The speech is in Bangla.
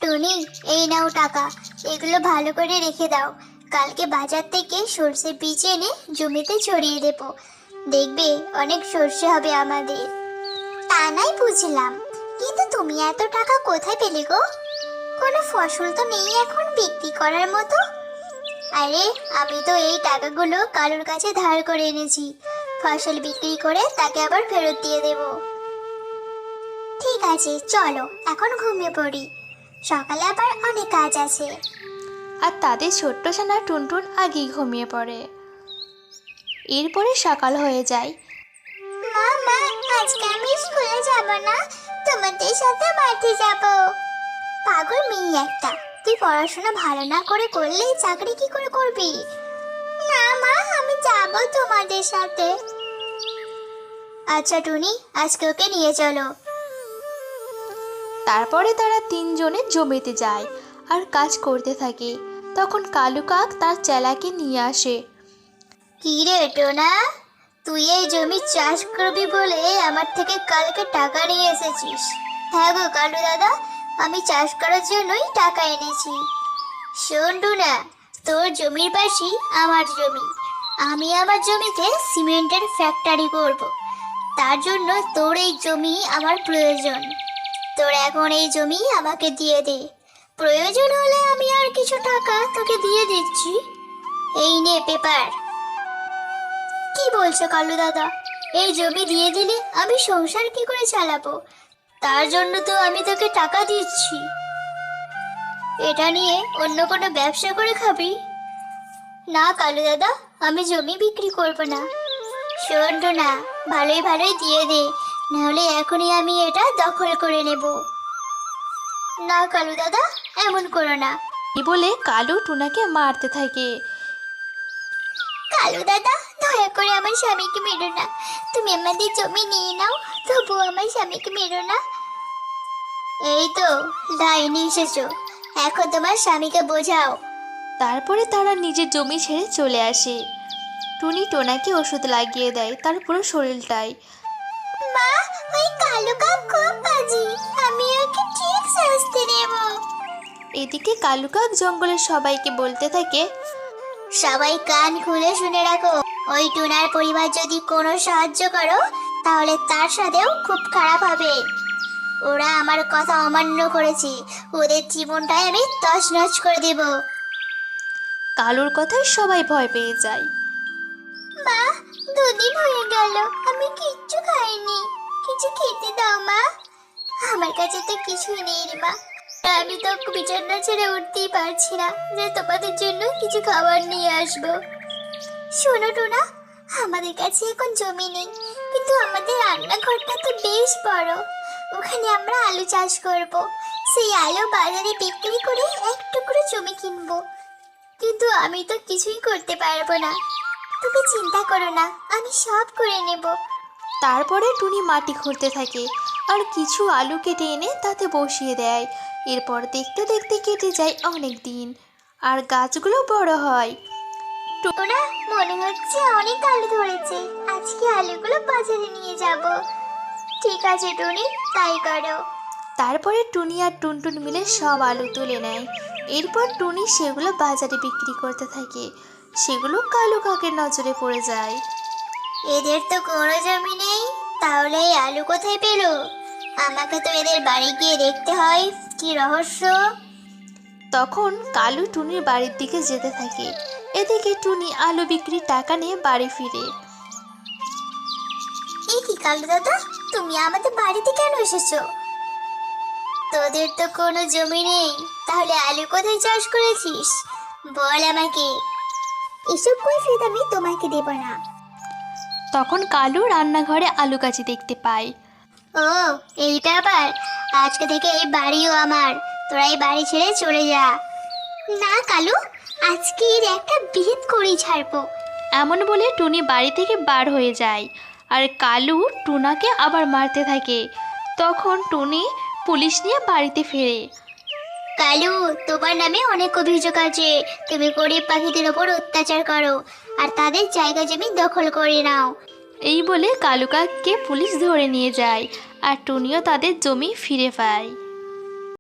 টুনি, এই নাও টাকা। এগুলো ভালো করে রেখে দাও। কালকে বাজার থেকে সর্ষে বীজ এনে জমিতে ছড়িয়ে দেবো। দেখবে অনেক সর্ষে হবে আমাদের। তা নাই বুঝলাম, কিন্তু তুমি এত টাকা কোথায় পেলে গো? কোনো ফসল তো নেই এখন বিক্রি করার মতো। আরে, আমি তো এই টাকাগুলো কারোর কাছে ধার করে এনেছি। ফসল বিক্রি করে তাকে আবার ফেরত দিয়ে দেব। ঠিক আছে, চলো এখন ঘুমিয়ে পড়ি। সকালে আবার অনেক কাজ আছে। আর তাদের ছোট্ট ছানা টুনটুন আগেই ঘুমিয়ে পড়ে। এরপরে সকাল হয়ে যায়। মা মা, আজকে আমি স্কুলে যাব না, তোমাদের সাথে মাঠে যাব। পাগল মেয়ে একটা, তুই পড়াশোনা ভালো না করে করলে চাকরি কি করে করবি? না মা, আমি যাব তোমাদের সাথে। আচ্ছা টুনি, আজকে ওকে নিয়ে চলো। তারপরে তারা তিনজনে জমিতে যায় আর কাজ করতে থাকে। তখন কালু কাক তার চেলাকে নিয়ে আসে। কি রে টোনা, তুই এই জমি চাষ করবি বলে আমার থেকে কালকে টাকা নিয়ে এসেছিস? হ্যাঁ গো কালু দাদা, আমি চাষ করার জন্যই টাকা এনেছি। শোন টোনা, তোর জমির পাশেই আমার জমি। আমি আমার জমিতে সিমেন্টের ফ্যাক্টরি করব। তার জন্য তোর এই জমি আমার প্রয়োজন। তোর এখন এই জমি আমাকে দিয়ে দে। প্রয়োজন হলে আমি আর কিছু টাকা তোকে দিয়ে দিচ্ছি। এই নে পেপার। কি বলছো কালু দাদা? এই জমি দিয়ে দিলে আমি সংসার কি করে চালাবো? তার জন্য তো আমি তোকে টাকা দিচ্ছি। এটা নিয়ে অন্য কোনো ব্যবসা করে খাবি? না কালু দাদা, আমি জমি বিক্রি করব না। শোন না, ভালোই ভালোই দিয়ে দে, নাহলে এখনই আমি এটা দখল করে নেব। না কালু দাদা, এমন করো না। এই বলে কালু টুনাকে মারতে থাকে। কালু দাদা, দয়া করে আমার স্বামীকে মেরো না। তুমি আমাদের জমি নিয়ে নাও, তবু আমার স্বামীকে মেরো না। এই তো লাইনে এসেছো, এখন তোমার স্বামীকে বোঝাও। তারপরে তারা নিজের জমি ছেড়ে চলে আসে। টুনি টোনাকে ওষুধ লাগিয়ে দেয় তার পুরো শরীরটায়। মা, ওই কালু কাক খুব বাজি, আমি ওকে ঠিক শাস্তি দেব। এদিকে কালু কাক জঙ্গলের সবাইকে বলতে থাকে, সবাই কান খুলে শুনে রাখো, ওই টুনার পরিবার যদি কোনো সাহায্য করো তাহলে তার সাথেও খুব খারাপ হবে। ওরা আমার কথা অমান্য করেছে, ওদের জীবনটাই আমি তছনছ করে দেব। কালুর কথায় সবাই ভয় পেয়ে যায়। মা, 2 দিন হয়ে গেল আমি কিচ্ছু খাইনি। কিছু খেতে দাও মা। আমার কাছে তো কিছুই নেই রে মা। আমি তো বিছানা ছেড়ে উঠতেই পারছি না যে তোমাদের জন্য কিছু খাবার নিয়ে আসবো। শোনো টোনা, আমাদের কাছে এখন জমি নেই, কিন্তু আমাদের রান্নাঘরটা তো বেশ বড়। ওখানে আমরা আলু চাষ করব। সেই আলু বাজারে বিক্রি করে এক টুকরো জমি কিনবো। কিন্তু আমি তো কিছুই করতে পারবো না। তুমি চিন্তা করো না, আমি সব করে নেব। তারপরে টুনি মাটি খুঁড়তে থাকে আর কিছু আলু কেটে এনে তাতে বসিয়ে দেয়। এরপর দেখতে দেখতে কেটে যায় অনেক দিন আর গাছগুলো বড় হয়। ওরা মনে হচ্ছে অনেক আলু ধরেছে, আজকে আলুগুলো বাজারে নিয়ে যাব। ঠিক আছে টুনি, তাই করো। তারপরে টুনি আর টুনটুন মিলে সব আলু তুলে নেয়। এরপর টুনি সেগুলো বাজারে বিক্রি করতে থাকে। সেগুলো কালু কাকের নজরে পড়ে যায়। এদের তো কোনো জমি নেই, তাহলে এই আলু কোথায় পেলো? আমাকে তো এদের বাড়ি গিয়ে দেখতে হয়, কি রহস্য। তখন কালু টুনির বাড়ির দিকে যেতে থাকে। এদিকে টুনি আলু বিক্রির টাকা নিয়ে বাড়ি ফিরে। এই কি কালু দাদা, তুমি আমাদের বাড়িতে কেন এসেছো? তোদের তো কোনো জমি নেই, তাহলে আলু কোথায় চাষ করেছিস বল আমাকে। এসব কৈফিয়ত আমি তোমাকে দেব না। তখন কালু রান্নাঘরে আলু গাছি দেখতে পায়। ও, এই ব্যাপার। আজকে থেকে এই বাড়িও আমার, তোরা এই বাড়ি ছেড়ে চলে যা। না কালু, আজকে এর একটা বিহিত করেই ছাড়বো। এমন বলে টুনি বাড়ি থেকে বার হয়ে যায় আর কালু টুনাকে আবার মারতে থাকে। তখন টুনি পুলিশ নিয়ে বাড়িতে ফেরে। কালু, তোমার নামে অনেক অভিযোগ আছে। তুমি গরিব পাখিদের ওপর অত্যাচার করো আর তাদের জায়গা জমি দখল করে নাও। এই বলে কালু কাককে পুলিশ ধরে নিয়ে যায় আর টুনিও তাদের জমি ফিরে পায়।